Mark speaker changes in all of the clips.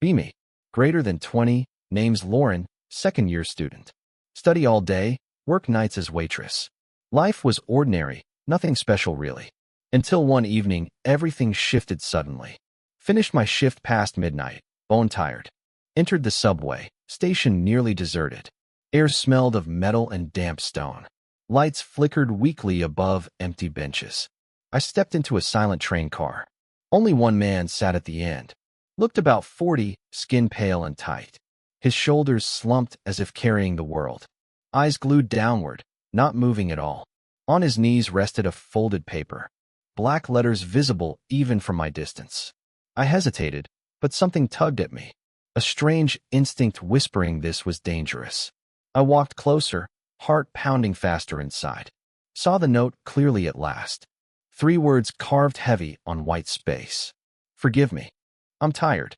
Speaker 1: BME, greater than 20, name's Lauren, second-year student. Study all day, work nights as waitress. Life was ordinary, nothing special really. Until one evening, everything shifted suddenly. Finished my shift past midnight, bone tired. Entered the subway, station nearly deserted. Air smelled of metal and damp stone. Lights flickered weakly above empty benches. I stepped into a silent train car. Only one man sat at the end. Looked about 40, skin pale and tight. His shoulders slumped as if carrying the world. Eyes glued downward, not moving at all. On his knees rested a folded paper. Black letters visible even from my distance. I hesitated, but something tugged at me. A strange instinct whispering this was dangerous. I walked closer, heart pounding faster inside. Saw the note clearly at last. 3 words carved heavy on white space. Forgive me. I'm tired.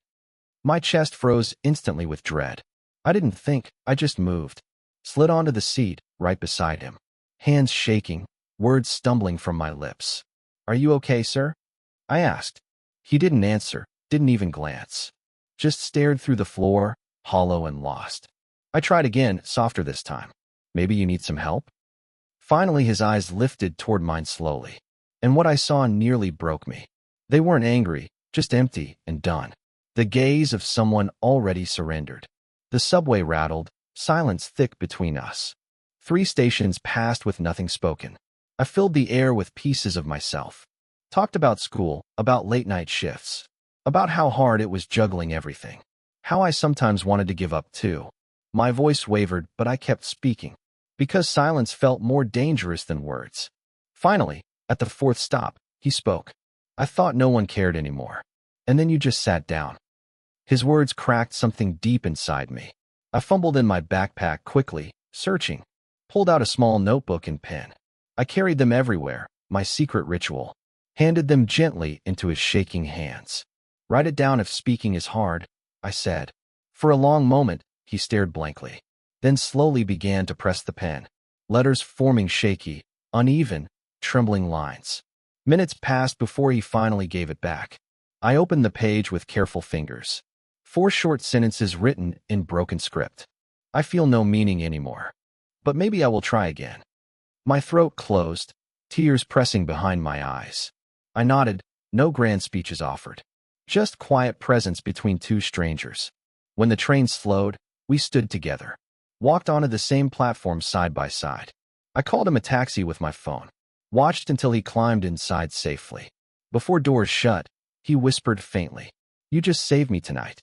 Speaker 1: My chest froze instantly with dread. I didn't think, I just moved. Slid onto the seat, right beside him. Hands shaking, words stumbling from my lips. Are you okay, sir? I asked. He didn't answer, didn't even glance. Just stared through the floor, hollow and lost. I tried again, softer this time. Maybe you need some help? Finally, his eyes lifted toward mine slowly. And what I saw nearly broke me. They weren't angry, just empty and done. The gaze of someone already surrendered. The subway rattled, silence thick between us. 3 stations passed with nothing spoken. I filled the air with pieces of myself. Talked about school, about late-night shifts, about how hard it was juggling everything. How I sometimes wanted to give up too. My voice wavered, but I kept speaking. Because silence felt more dangerous than words. Finally, at the 4th stop, he spoke. I thought no one cared anymore. And then you just sat down. His words cracked something deep inside me. I fumbled in my backpack quickly, searching. Pulled out a small notebook and pen. I carried them everywhere, my secret ritual. Handed them gently into his shaking hands. Write it down if speaking is hard, I said. For a long moment, he stared blankly. Then slowly began to press the pen. Letters forming shaky, uneven, trembling lines. Minutes passed before he finally gave it back. I opened the page with careful fingers. 4 short sentences written in broken script. I feel no meaning anymore. But maybe I will try again. My throat closed, tears pressing behind my eyes. I nodded, no grand speeches offered. Just quiet presence between 2 strangers. When the train slowed, we stood together. Walked onto the same platform side by side. I called him a taxi with my phone. Watched until he climbed inside safely. Before doors shut, he whispered faintly, "You just saved me tonight."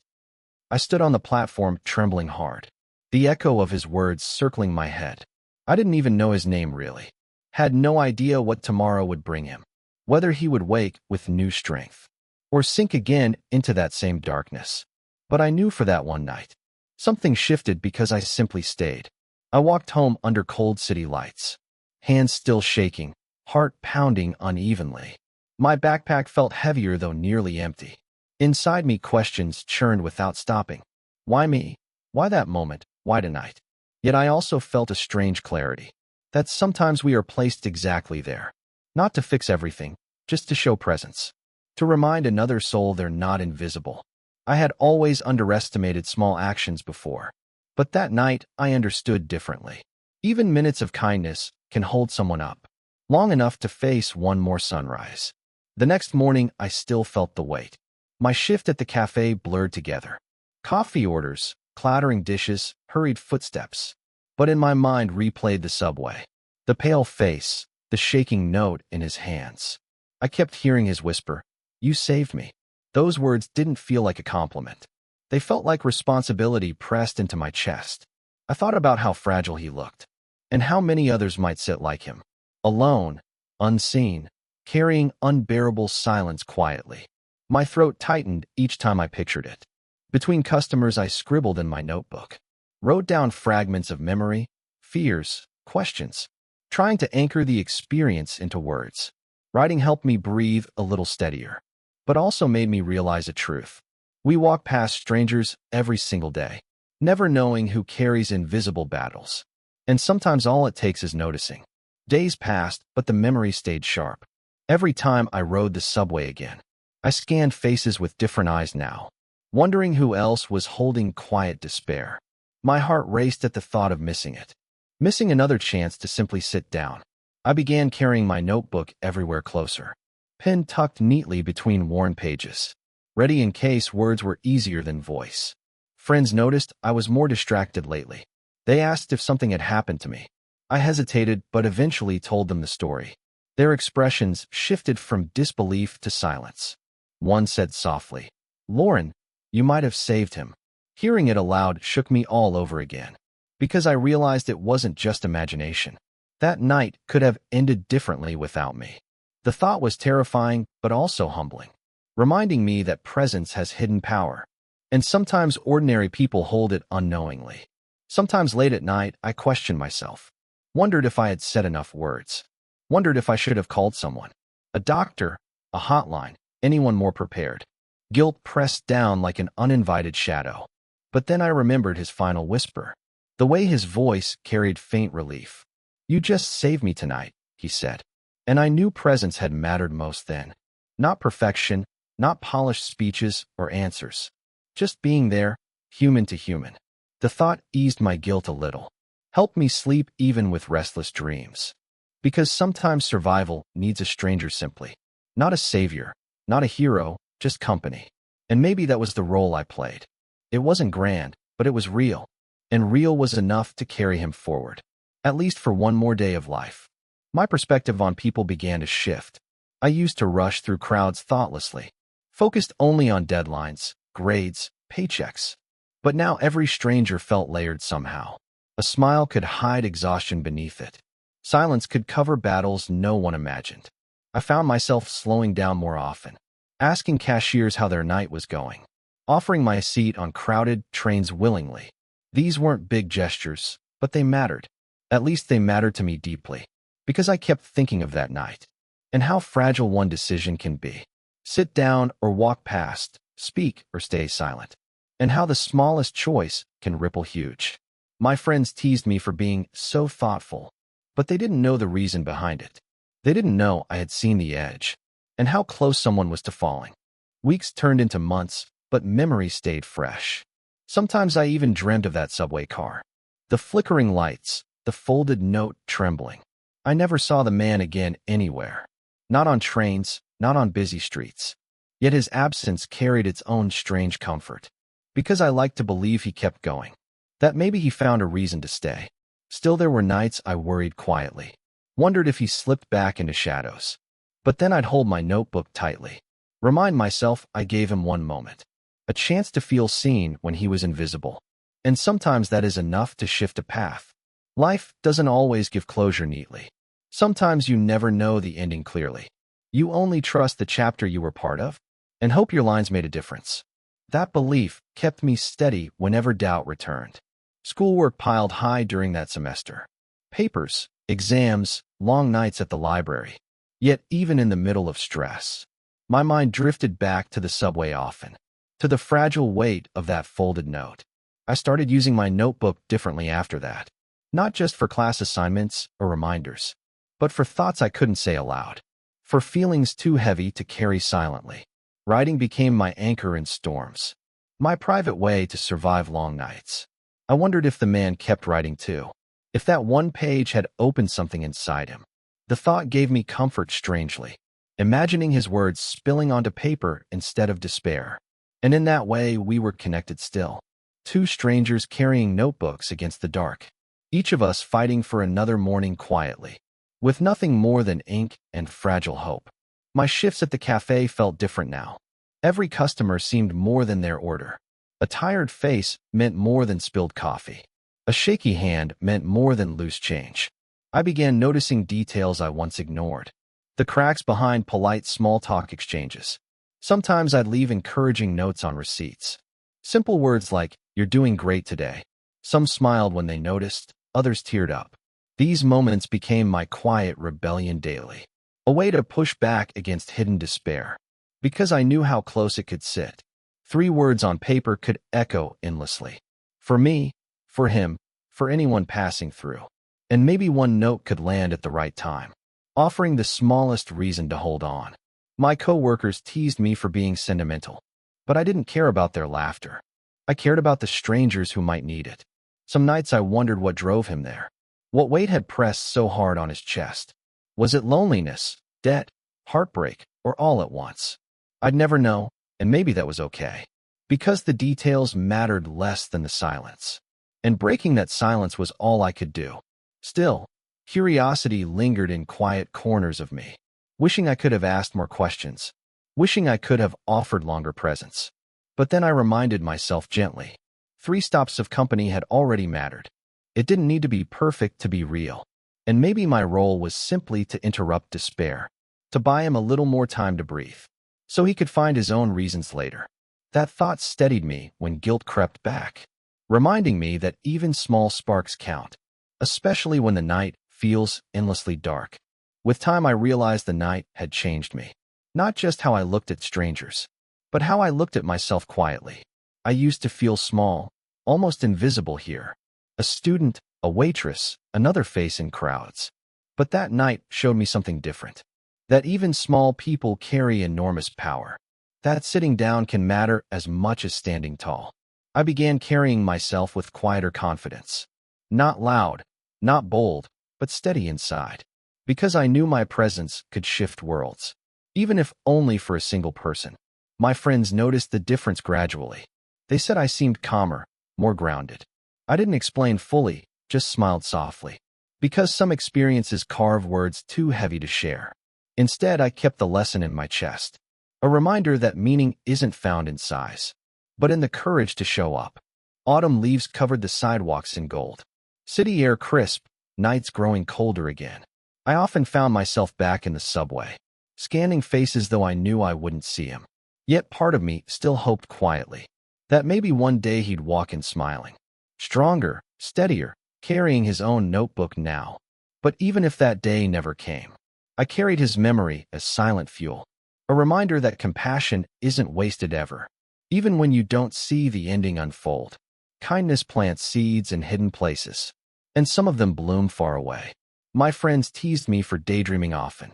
Speaker 1: I stood on the platform, trembling hard. The echo of his words circling my head. I didn't even know his name really. Had no idea what tomorrow would bring him. Whether he would wake with new strength. Or sink again into that same darkness. But I knew for that one night. Something shifted because I simply stayed. I walked home under cold city lights. Hands still shaking, heart pounding unevenly. My backpack felt heavier though nearly empty. Inside me questions churned without stopping. Why me? Why that moment? Why tonight? Yet I also felt a strange clarity. That sometimes we are placed exactly there. Not to fix everything, just to show presence. To remind another soul they're not invisible. I had always underestimated small actions before. But that night, I understood differently. Even minutes of kindness can hold someone up. Long enough to face one more sunrise. The next morning, I still felt the weight. My shift at the cafe blurred together. Coffee orders, clattering dishes, hurried footsteps. But in my mind replayed the subway. The pale face, the shaking note in his hands. I kept hearing his whisper, "You saved me." Those words didn't feel like a compliment. They felt like responsibility pressed into my chest. I thought about how fragile he looked. And how many others might sit like him. Alone, unseen, carrying unbearable silence quietly. My throat tightened each time I pictured it. Between customers, I scribbled in my notebook. Wrote down fragments of memory, fears, questions. Trying to anchor the experience into words. Writing helped me breathe a little steadier. But also made me realize a truth. We walk past strangers every single day. Never knowing who carries invisible battles. And sometimes all it takes is noticing. Days passed, but the memory stayed sharp. Every time I rode the subway again. I scanned faces with different eyes now. wondering who else was holding quiet despair. My heart raced at the thought of missing it. Missing another chance to simply sit down. I began carrying my notebook everywhere closer. Pen tucked neatly between worn pages. Ready in case words were easier than voice. Friends noticed I was more distracted lately. They asked if something had happened to me. I hesitated, but eventually told them the story. Their expressions shifted from disbelief to silence. One said softly, "Lauren, you might have saved him." Hearing it aloud shook me all over again, because I realized it wasn't just imagination. That night could have ended differently without me. The thought was terrifying, but also humbling, reminding me that presence has hidden power, and sometimes ordinary people hold it unknowingly. Sometimes late at night, I questioned myself, wondered if I had said enough words, wondered if I should have called someone, a doctor, a hotline, anyone more prepared. Guilt pressed down like an uninvited shadow. But then I remembered his final whisper, the way his voice carried faint relief. "You just saved me tonight," he said. And I knew presence had mattered most then. Not perfection, not polished speeches or answers. Just being there, human to human. The thought eased my guilt a little, helped me sleep even with restless dreams. Because sometimes survival needs a stranger simply. Not a savior, not a hero, just company. And maybe that was the role I played. It wasn't grand, but it was real. And real was enough to carry him forward. At least for one more day of life. My perspective on people began to shift. I used to rush through crowds thoughtlessly, focused only on deadlines, grades, paychecks. But now every stranger felt layered somehow. A smile could hide exhaustion beneath it. Silence could cover battles no one imagined. I found myself slowing down more often, asking cashiers how their night was going, offering my seat on crowded trains willingly. These weren't big gestures, but they mattered. At least they mattered to me deeply, because I kept thinking of that night, and how fragile one decision can be. Sit down or walk past, speak or stay silent, and how the smallest choice can ripple huge. My friends teased me for being so thoughtful, but they didn't know the reason behind it. They didn't know I had seen the edge, and how close someone was to falling. Weeks turned into months, but memories stayed fresh. Sometimes I even dreamt of that subway car. The flickering lights, the folded note trembling. I never saw the man again anywhere. Not on trains, not on busy streets. Yet his absence carried its own strange comfort. Because I liked to believe he kept going. That maybe he found a reason to stay. Still there were nights I worried quietly. Wondered if he slipped back into shadows. But then I'd hold my notebook tightly. Remind myself I gave him one moment. A chance to feel seen when he was invisible. And sometimes that is enough to shift a path. Life doesn't always give closure neatly. Sometimes you never know the ending clearly. You only trust the chapter you were part of, and hope your lines made a difference. That belief kept me steady whenever doubt returned. Schoolwork piled high during that semester. Papers, exams, long nights at the library. Yet even in the middle of stress, my mind drifted back to the subway often, to the fragile weight of that folded note. I started using my notebook differently after that. Not just for class assignments or reminders, but for thoughts I couldn't say aloud, for feelings too heavy to carry silently. Writing became my anchor in storms, my private way to survive long nights. I wondered if the man kept writing too, if that one page had opened something inside him. The thought gave me comfort strangely, imagining his words spilling onto paper instead of despair. And in that way, we were connected still. Two strangers carrying notebooks against the dark. Each of us fighting for another morning quietly, with nothing more than ink and fragile hope. My shifts at the cafe felt different now. Every customer seemed more than their order. A tired face meant more than spilled coffee. A shaky hand meant more than loose change. I began noticing details I once ignored. The cracks behind polite small talk exchanges. Sometimes I'd leave encouraging notes on receipts. Simple words like, "You're doing great today." Some smiled when they noticed, others teared up. These moments became my quiet rebellion daily, a way to push back against hidden despair, because I knew how close it could sit. 3 words on paper could echo endlessly. For me, for him, for anyone passing through. And maybe one note could land at the right time, offering the smallest reason to hold on. My coworkers teased me for being sentimental, But I didn't care about their laughter. I cared about the strangers who might need it. Some nights I wondered what drove him there. What weight had pressed so hard on his chest? Was it loneliness, debt, heartbreak, or all at once? I'd never know, and maybe that was okay. Because the details mattered less than the silence. And breaking that silence was all I could do. Still, curiosity lingered in quiet corners of me, wishing I could have asked more questions, wishing I could have offered longer presence. But then I reminded myself gently. 3 stops of company had already mattered. It didn't need to be perfect to be real. And maybe my role was simply to interrupt despair, to buy him a little more time to breathe, so he could find his own reasons later. That thought steadied me when guilt crept back, reminding me that even small sparks count, especially when the night feels endlessly dark. With time, I realized the night had changed me. Not just how I looked at strangers, but how I looked at myself quietly. I used to feel small, almost invisible here. A student, a waitress, another face in crowds. But that night showed me something different. That even small people carry enormous power. That sitting down can matter as much as standing tall. I began carrying myself with quieter confidence. Not loud, not bold, but steady inside. Because I knew my presence could shift worlds, even if only for a single person. My friends noticed the difference gradually. They said I seemed calmer, more grounded. I didn't explain fully, just smiled softly. Because some experiences carve words too heavy to share. Instead, I kept the lesson in my chest. A reminder that meaning isn't found in size, but in the courage to show up. Autumn leaves covered the sidewalks in gold. City air crisp, nights growing colder again. I often found myself back in the subway, scanning faces though I knew I wouldn't see him. Yet part of me still hoped quietly that maybe one day he'd walk in smiling. Stronger, steadier, carrying his own notebook now. But even if that day never came, I carried his memory as silent fuel. A reminder that compassion isn't wasted ever. Even when you don't see the ending unfold, kindness plants seeds in hidden places, and some of them bloom far away. My friends teased me for daydreaming often,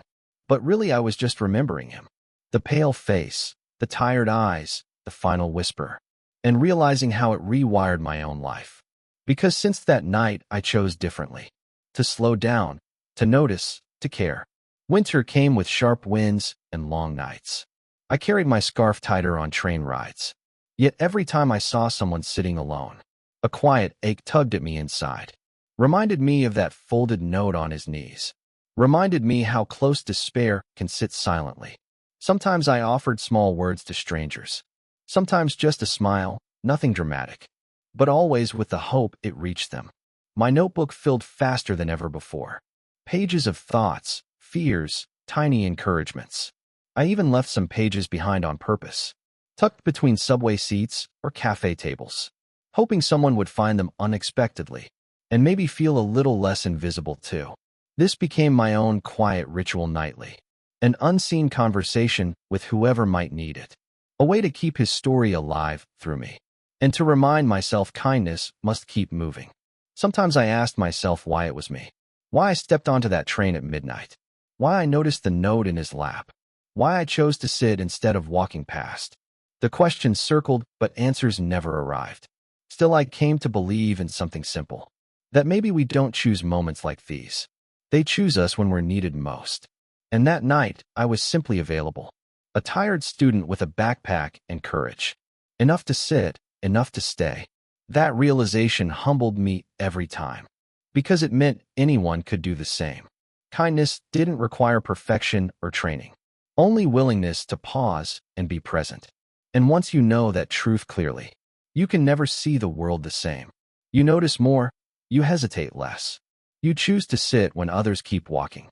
Speaker 1: but really I was just remembering him. The pale face, the tired eyes, the final whisper, and realizing how it rewired my own life. Because since that night, I chose differently. To slow down, to notice, to care. Winter came with sharp winds and long nights. I carried my scarf tighter on train rides. Yet every time I saw someone sitting alone, a quiet ache tugged at me inside. Reminded me of that folded note on his knees. Reminded me how close despair can sit silently. Sometimes I offered small words to strangers. Sometimes just a smile, nothing dramatic. But always with the hope it reached them. My notebook filled faster than ever before. Pages of thoughts, fears, tiny encouragements. I even left some pages behind on purpose, tucked between subway seats or cafe tables, hoping someone would find them unexpectedly, and maybe feel a little less invisible too. This became my own quiet ritual nightly, an unseen conversation with whoever might need it, a way to keep his story alive through me, and to remind myself kindness must keep moving. Sometimes I asked myself why it was me, why I stepped onto that train at midnight, why I noticed the note in his lap, why I chose to sit instead of walking past. The questions circled, but answers never arrived. Still, I came to believe in something simple, that maybe we don't choose moments like these. They choose us when we're needed most. And that night, I was simply available. A tired student with a backpack and courage. Enough to sit, enough to stay. That realization humbled me every time, because it meant anyone could do the same. Kindness didn't require perfection or training, only willingness to pause and be present. And once you know that truth clearly, you can never see the world the same. You notice more, you hesitate less. You choose to sit when others keep walking.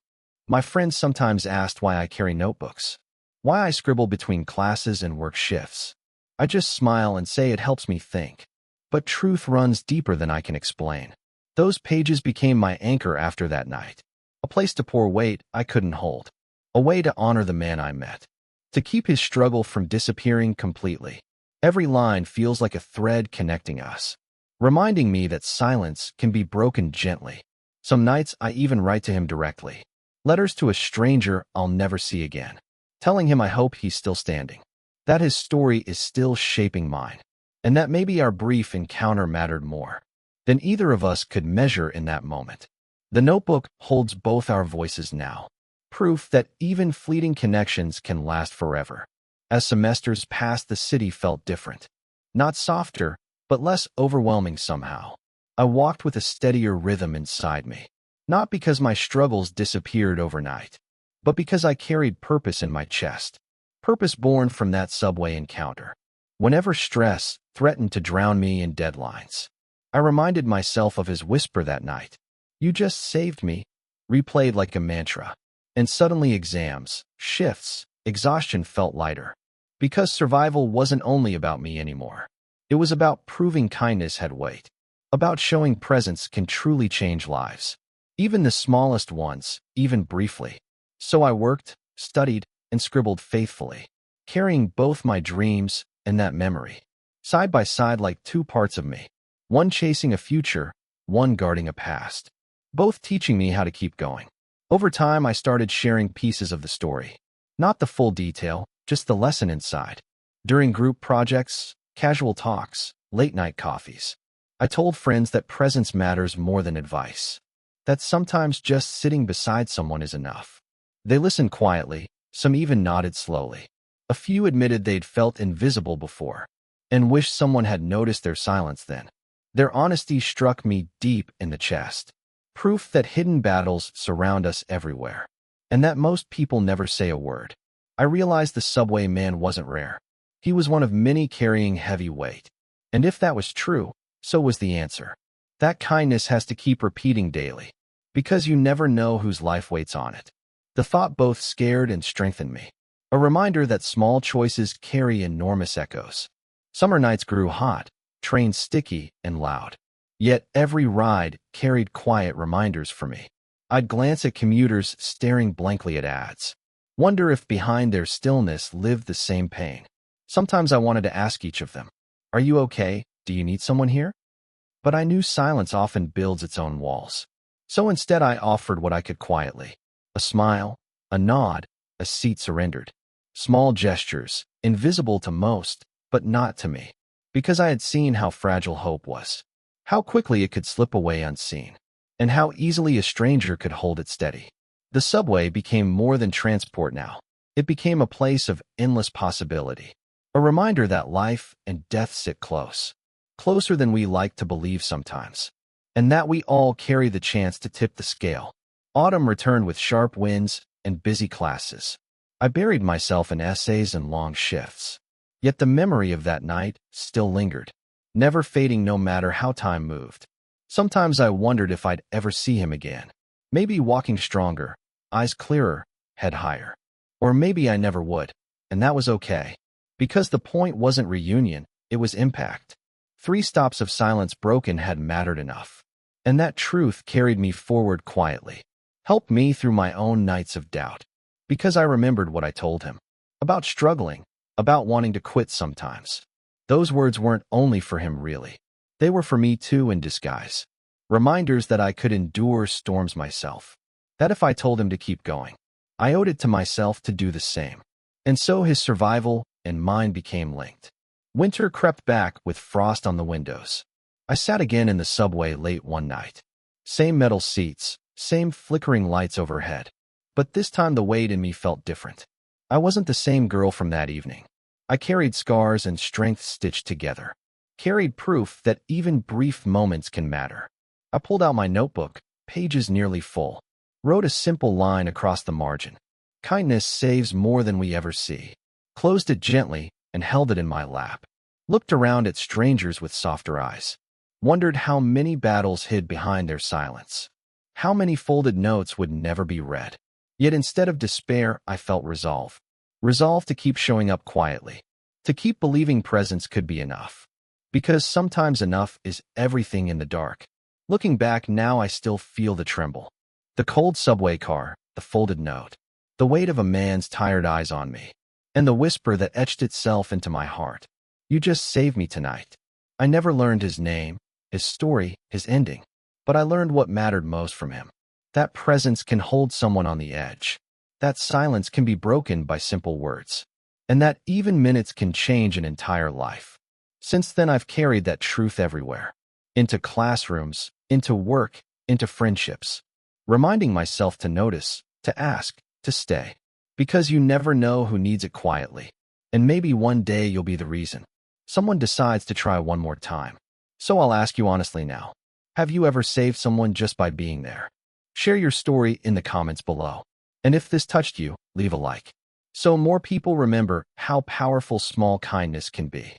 Speaker 1: My friends sometimes asked why I carry notebooks, why I scribble between classes and work shifts. I just smile and say it helps me think. But truth runs deeper than I can explain. Those pages became my anchor after that night. A place to pour weight I couldn't hold. A way to honor the man I met. To keep his struggle from disappearing completely. Every line feels like a thread connecting us, reminding me that silence can be broken gently. Some nights I even write to him directly. Letters to a stranger I'll never see again. Telling him I hope he's still standing. that his story is still shaping mine, and that maybe our brief encounter mattered more than either of us could measure in that moment. The notebook holds both our voices now, proof that even fleeting connections can last forever. As semesters passed, the city felt different. Not softer, but less overwhelming somehow. I walked with a steadier rhythm inside me, not because my struggles disappeared overnight, but because I carried purpose in my chest. Purpose born from that subway encounter. Whenever stress threatened to drown me in deadlines, I reminded myself of his whisper that night. "You just saved me," replayed like a mantra. And suddenly exams, shifts, exhaustion felt lighter. Because survival wasn't only about me anymore. It was about proving kindness had weight. About showing presence can truly change lives. Even the smallest ones, even briefly. So I worked, studied, and scribbled faithfully, carrying both my dreams and that memory, side by side like two parts of me. One chasing a future, one guarding a past. Both teaching me how to keep going. Over time, I started sharing pieces of the story. Not the full detail, just the lesson inside. During group projects, casual talks, late-night coffees, I told friends that presence matters more than advice. That sometimes just sitting beside someone is enough. They listened quietly, some even nodded slowly. A few admitted they'd felt invisible before, and wished someone had noticed their silence then. Their honesty struck me deep in the chest. Proof that hidden battles surround us everywhere, and that most people never say a word. I realized the subway man wasn't rare. He was one of many carrying heavy weight. And if that was true, so was the answer. That kindness has to keep repeating daily, because you never know whose life waits on it. The thought both scared and strengthened me. A reminder that small choices carry enormous echoes. Summer nights grew hot, trains sticky and loud. Yet every ride carried quiet reminders for me. I'd glance at commuters staring blankly at ads. Wonder if behind their stillness lived the same pain. Sometimes I wanted to ask each of them, "Are you okay? Do you need someone here?" But I knew silence often builds its own walls. So instead I offered what I could quietly. A smile, a nod, a seat surrendered. Small gestures, invisible to most, but not to me. Because I had seen how fragile hope was. How quickly it could slip away unseen, and how easily a stranger could hold it steady. The subway became more than transport now. It became a place of endless possibility. A reminder that life and death sit close. Closer than we like to believe sometimes. And that we all carry the chance to tip the scale. Autumn returned with sharp winds and busy classes. I buried myself in essays and long shifts. Yet the memory of that night still lingered, never fading no matter how time moved. Sometimes I wondered if I'd ever see him again. Maybe walking stronger, eyes clearer, head higher. Or maybe I never would, and that was okay. Because the point wasn't reunion, it was impact. 3 stops of silence broken had mattered enough. And that truth carried me forward quietly. Helped me through my own nights of doubt. Because I remembered what I told him. About struggling, about wanting to quit sometimes. Those words weren't only for him really. They were for me too in disguise. Reminders that I could endure storms myself. That if I told him to keep going, I owed it to myself to do the same. And so his survival and mine became linked. Winter crept back with frost on the windows. I sat again in the subway late one night. Same metal seats, same flickering lights overhead. But this time the weight in me felt different. I wasn't the same girl from that evening. I carried scars and strength stitched together. Carried proof that even brief moments can matter. I pulled out my notebook, pages nearly full. Wrote a simple line across the margin. Kindness saves more than we ever see. Closed it gently and held it in my lap. Looked around at strangers with softer eyes. Wondered how many battles hid behind their silence. How many folded notes would never be read. Yet instead of despair, I felt resolve. Resolve to keep showing up quietly. To keep believing presence could be enough. Because sometimes enough is everything in the dark. Looking back now, I still feel the tremble. The cold subway car, the folded note. The weight of a man's tired eyes on me. And the whisper that etched itself into my heart. "You just saved me tonight." I never learned his name, his story, his ending. But I learned what mattered most from him. That presence can hold someone on the edge. That silence can be broken by simple words. and that even minutes can change an entire life. Since then, I've carried that truth everywhere. Into classrooms, into work, into friendships. Reminding myself to notice, to ask, to stay. Because you never know who needs it quietly. And maybe one day you'll be the reason. Someone decides to try one more time. So I'll ask you honestly now. Have you ever saved someone just by being there? Share your story in the comments below. And if this touched you, leave a like. So more people remember how powerful small kindness can be.